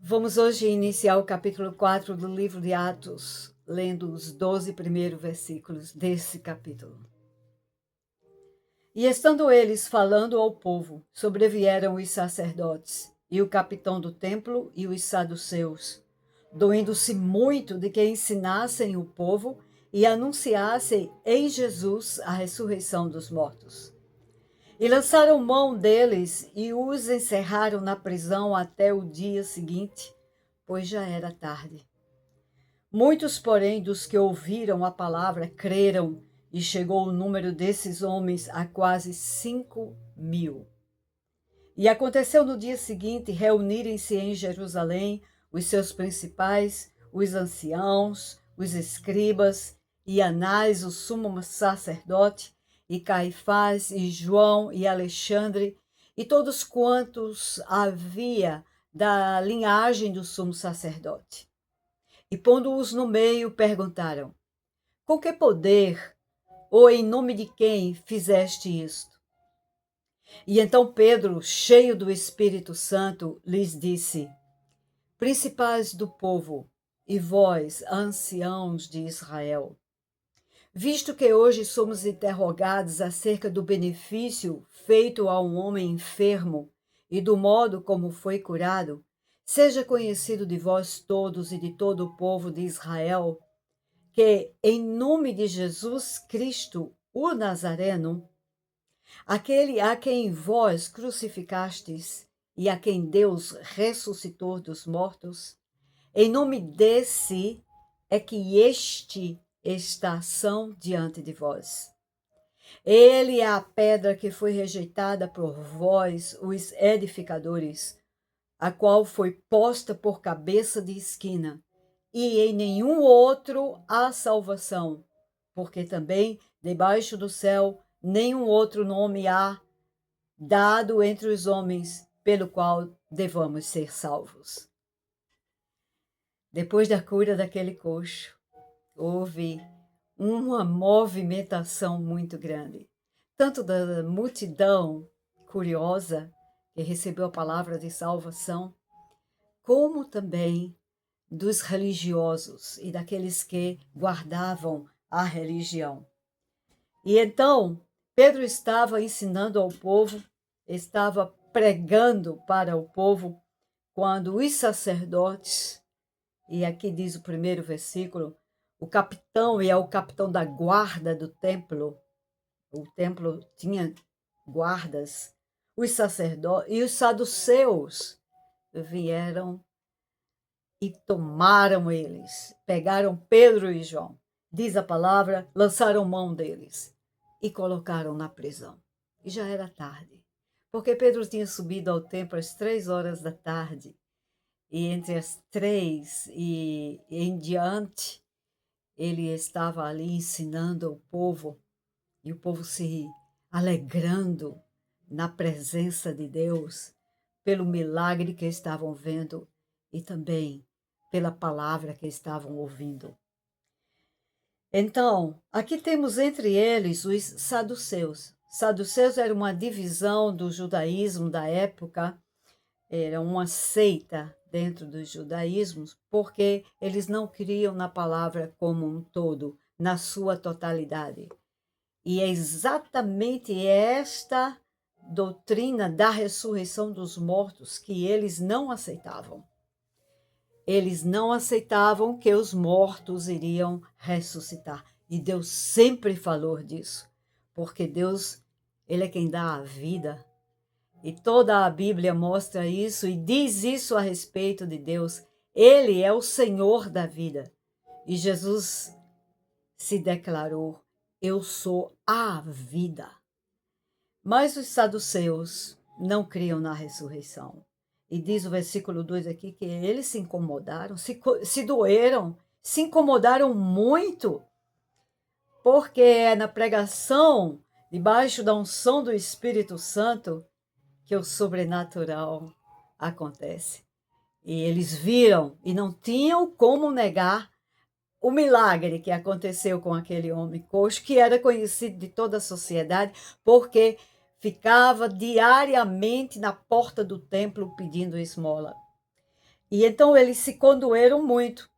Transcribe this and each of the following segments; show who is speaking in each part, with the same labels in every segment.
Speaker 1: Vamos hoje iniciar o capítulo 4 do livro de Atos, lendo os 12 primeiros versículos desse capítulo. E estando eles falando ao povo, sobrevieram os sacerdotes, e o capitão do templo e os saduceus, doendo-se muito de que ensinassem o povo e anunciassem em Jesus a ressurreição dos mortos. E lançaram mão deles e os encerraram na prisão até o dia seguinte, pois já era tarde. Muitos, porém, dos que ouviram a palavra creram, e chegou o número desses homens a quase 5.000. E aconteceu no dia seguinte reunirem-se em Jerusalém os seus principais, os anciãos, os escribas, e Anás, o sumo sacerdote, e Caifás, e João, e Alexandre, e todos quantos havia da linhagem do sumo sacerdote. E pondo-os no meio, perguntaram: com que poder ou em nome de quem fizeste isto? E então Pedro, cheio do Espírito Santo, lhes disse: principais do povo, e vós, anciãos de Israel, visto que hoje somos interrogados acerca do benefício feito a um homem enfermo e do modo como foi curado, seja conhecido de vós todos e de todo o povo de Israel, que, em nome de Jesus Cristo, o Nazareno, aquele a quem vós crucificastes e a quem Deus ressuscitou dos mortos, em nome desse é que este está são diante de vós. Ele é a pedra que foi rejeitada por vós, os edificadores, a qual foi posta por cabeça de esquina, e em nenhum outro há salvação, porque também debaixo do céu nenhum outro nome há dado entre os homens pelo qual devamos ser salvos. Depois da cura daquele coxo, houve uma movimentação muito grande, tanto da multidão curiosa que recebeu a palavra de salvação, como também dos religiosos e daqueles que guardavam a religião. E então, Pedro estava ensinando ao povo, estava pregando para o povo, quando os sacerdotes, e aqui diz o primeiro versículo, o capitão, e é o capitão da guarda do templo, o templo tinha guardas, os sacerdotes e os saduceus vieram e tomaram eles, pegaram Pedro e João, diz a palavra, lançaram mão deles e colocaram na prisão. E já era tarde, porque Pedro tinha subido ao templo às 3 horas da tarde, e entre as 3 e em diante, ele estava ali ensinando ao povo, e o povo se alegrando na presença de Deus, pelo milagre que estavam vendo e também pela palavra que estavam ouvindo. Então, aqui temos entre eles os saduceus. Saduceus era uma divisão do judaísmo da época, era uma seita dentro dos judaísmos, porque eles não criam na palavra como um todo, na sua totalidade. E é exatamente esta doutrina da ressurreição dos mortos que eles não aceitavam. Eles não aceitavam que os mortos iriam ressuscitar. E Deus sempre falou disso, porque Deus, ele é quem dá a vida. E toda a Bíblia mostra isso e diz isso a respeito de Deus. Ele é o Senhor da vida. E Jesus se declarou: eu sou a vida. Mas os saduceus não criam na ressurreição. E diz o versículo 2 aqui que eles se incomodaram, se doeram, se incomodaram muito, porque é na pregação, debaixo da unção do Espírito Santo, que o sobrenatural acontece. E eles viram e não tinham como negar o milagre que aconteceu com aquele homem coxo, que era conhecido de toda a sociedade, porque ficava diariamente na porta do templo pedindo esmola. E então eles se condoeram muito.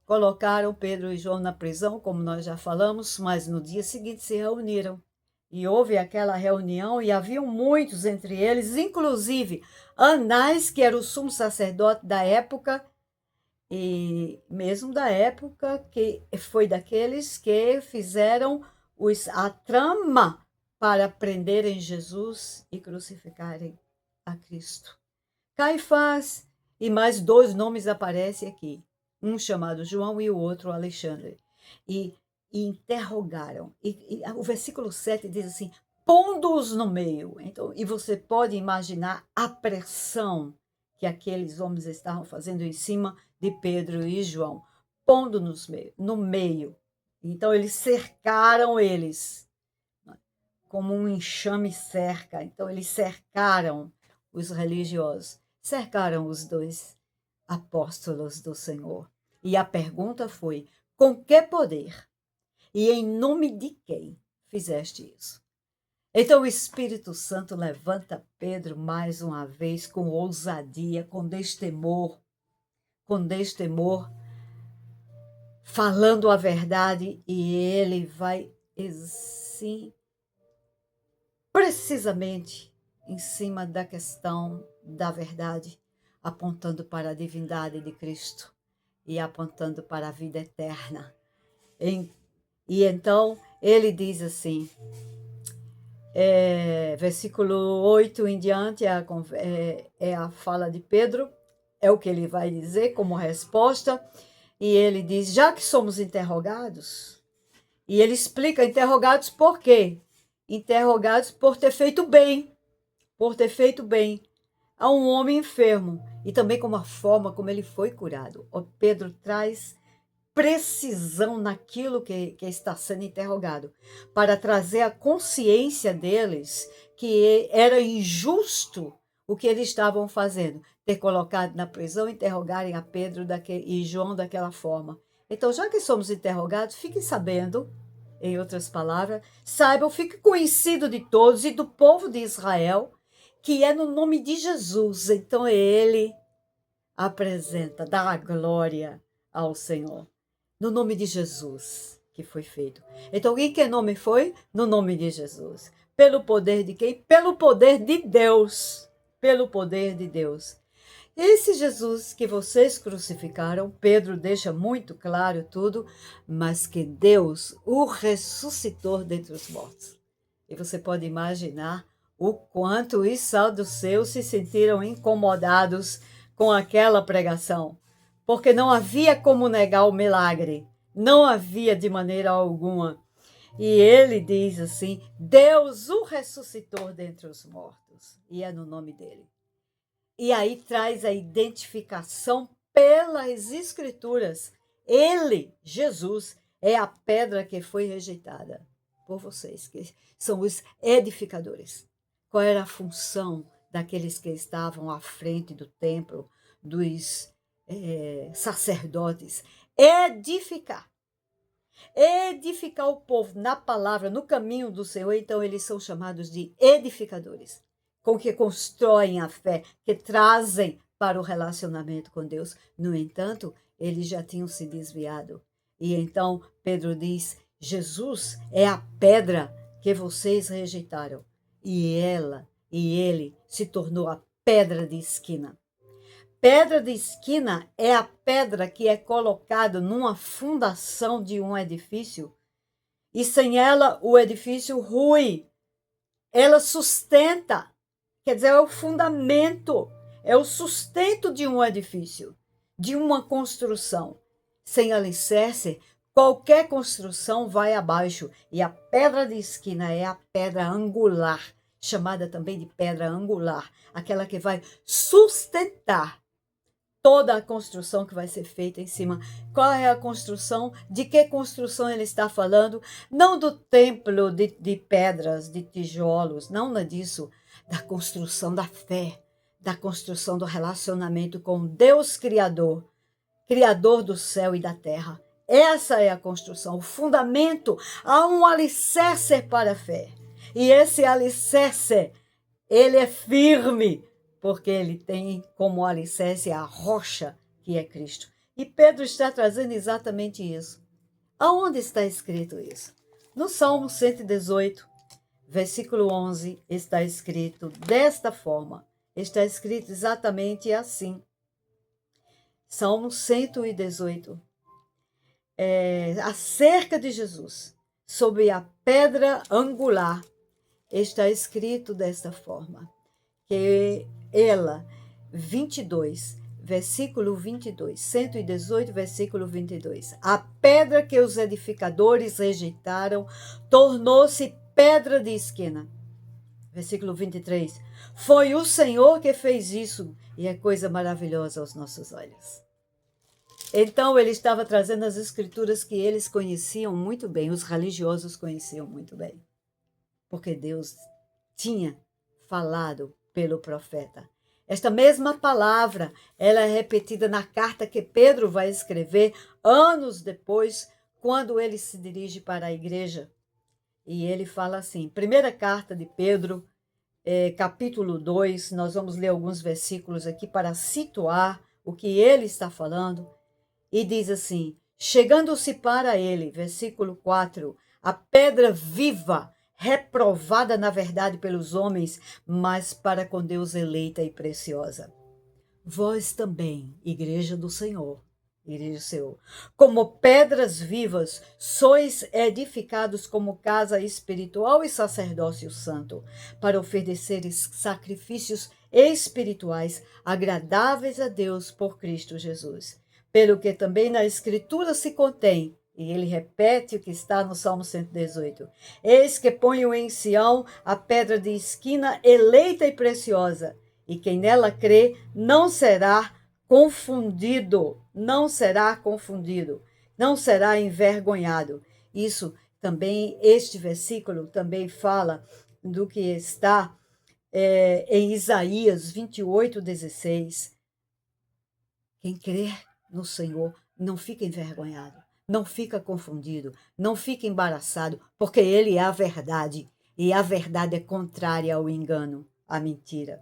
Speaker 1: Colocaram Pedro e João na prisão, como nós já falamos, mas no dia seguinte se reuniram. E houve aquela reunião e haviam muitos entre eles, inclusive Anás, que era o sumo sacerdote da época, e mesmo da época que foi daqueles que fizeram a trama para prenderem Jesus e crucificarem a Cristo. Caifás e mais 2 nomes aparecem aqui, um chamado João e o outro Alexandre. E interrogaram. E o versículo 7 diz assim, pondo-os no meio. Então, e você pode imaginar a pressão que aqueles homens estavam fazendo em cima de Pedro e João, pondo-nos no meio. Então, eles cercaram eles, como um enxame cerca. Então, eles cercaram os religiosos, cercaram os 2 apóstolos do Senhor. E a pergunta foi, com que poder e em nome de quem fizeste isso? Então o Espírito Santo levanta Pedro mais uma vez com ousadia, com destemor, falando a verdade, e ele vai assim, precisamente em cima da questão da verdade, apontando para a divindade de Cristo e apontando para a vida eterna. E então ele diz assim, versículo 8 em diante é a fala de Pedro, é o que ele vai dizer como resposta, e ele diz, já que somos interrogados, e ele explica, interrogados por quê? Interrogados por ter feito bem a um homem enfermo, e também como a forma como ele foi curado. O Pedro traz precisão naquilo que está sendo interrogado, para trazer a consciência deles que era injusto o que eles estavam fazendo, ter colocado na prisão, interrogarem a Pedro e João daquela forma. Então, já que somos interrogados, fiquem sabendo, em outras palavras, saibam, fique conhecido de todos e do povo de Israel, que é no nome de Jesus. Então, ele apresenta, dá a glória ao Senhor. No nome de Jesus que foi feito. Então, em que nome foi? No nome de Jesus. Pelo poder de quem? Pelo poder de Deus. Pelo poder de Deus. Esse Jesus que vocês crucificaram, Pedro deixa muito claro tudo, mas que Deus o ressuscitou dentre os mortos. E você pode imaginar o quanto os saduceus se sentiram incomodados com aquela pregação, porque não havia como negar o milagre, não havia de maneira alguma. E ele diz assim, Deus o ressuscitou dentre os mortos, e é no nome dele. E aí traz a identificação pelas Escrituras. Ele, Jesus, é a pedra que foi rejeitada por vocês, que são os edificadores. Qual era a função daqueles que estavam à frente do templo, dos sacerdotes? Edificar. Edificar o povo na palavra, no caminho do Senhor. Então eles são chamados de edificadores, com que constroem a fé, que trazem para o relacionamento com Deus. No entanto, eles já tinham se desviado. E então Pedro diz, Jesus é a pedra que vocês rejeitaram. E ele se tornou a pedra de esquina. Pedra de esquina é a pedra que é colocada numa fundação de um edifício, e sem ela o edifício rui. Ela sustenta, quer dizer, é o fundamento, é o sustento de um edifício, de uma construção. Sem alicerce, qualquer construção vai abaixo. E a pedra de esquina é a pedra angular, chamada também de pedra angular, aquela que vai sustentar toda a construção que vai ser feita em cima. Qual é a construção? De que construção ele está falando? Não do templo de pedras, de tijolos, não é disso. Da construção da fé, da construção do relacionamento com Deus Criador, Criador do céu e da terra. Essa é a construção, o fundamento. Há um alicerce para a fé. E esse alicerce, ele é firme, porque ele tem como alicerce a rocha que é Cristo. E Pedro está trazendo exatamente isso. Aonde está escrito isso? No Salmo 118, versículo 11, está escrito desta forma. Está escrito exatamente assim. Salmo 118, acerca de Jesus, sobre a pedra angular, está escrito desta forma, que ela, 22, versículo 22, 118, versículo 22, a pedra que os edificadores rejeitaram tornou-se pedra de esquina. Versículo 23, foi o Senhor que fez isso e é coisa maravilhosa aos nossos olhos. Então, ele estava trazendo as escrituras que eles conheciam muito bem, os religiosos conheciam muito bem, porque Deus tinha falado pelo profeta. Esta mesma palavra, ela é repetida na carta que Pedro vai escrever anos depois, quando ele se dirige para a igreja. E ele fala assim, primeira carta de Pedro, capítulo 2, nós vamos ler alguns versículos aqui para situar o que ele está falando. E diz assim, chegando-se para ele, versículo 4, a pedra viva, reprovada na verdade pelos homens, mas para com Deus eleita e preciosa. Vós também, igreja do Senhor, igreja do Senhor, como pedras vivas, sois edificados como casa espiritual e sacerdócio santo, para ofereceres sacrifícios espirituais agradáveis a Deus por Cristo Jesus. Pelo que também na Escritura se contém, e ele repete o que está no Salmo 118, eis que ponho em Sião a pedra de esquina eleita e preciosa, e quem nela crê não será confundido, não será confundido, não será envergonhado. Isso também, este versículo também fala do que está em Isaías 28:16. Quem crer no Senhor não fica envergonhado, não fica confundido, não fica embaraçado, porque ele é a verdade, e a verdade é contrária ao engano, à mentira.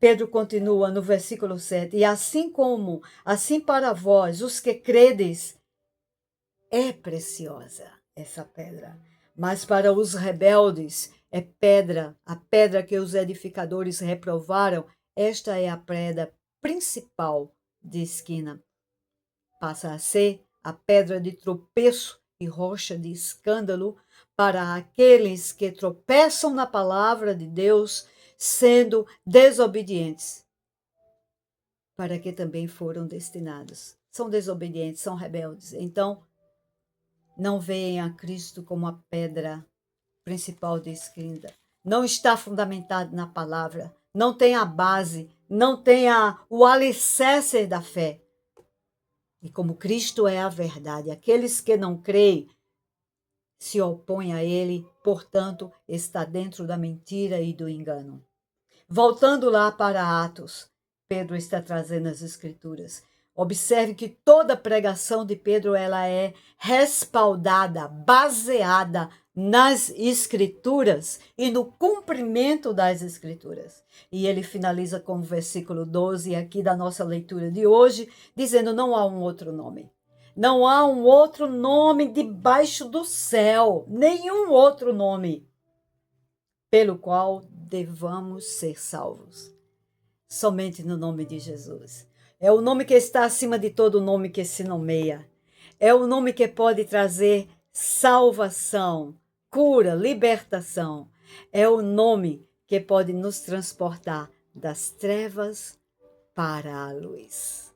Speaker 1: Pedro continua no versículo 7, e assim para vós, os que credes, é preciosa essa pedra, mas para os rebeldes é pedra, a pedra que os edificadores reprovaram, esta é a pedra principal de esquina. Passa a ser a pedra de tropeço e rocha de escândalo para aqueles que tropeçam na palavra de Deus, sendo desobedientes, para que também foram destinados. São desobedientes, são rebeldes. Então, não veem a Cristo como a pedra principal de esquina. Não está fundamentado na palavra, não tem a base, não tem o alicerce da fé. E como Cristo é a verdade, aqueles que não creem se opõem a ele, portanto, está dentro da mentira e do engano. Voltando lá para Atos, Pedro está trazendo as escrituras. Observe que toda pregação de Pedro ela é respaldada, baseada nas escrituras e no cumprimento das escrituras. E ele finaliza com o versículo 12 aqui da nossa leitura de hoje, dizendo: não há um outro nome. Não há um outro nome debaixo do céu, nenhum outro nome pelo qual devamos ser salvos. Somente no nome de Jesus. É o nome que está acima de todo nome que se nomeia. É o nome que pode trazer salvação, cura, libertação. É o nome que pode nos transportar das trevas para a luz.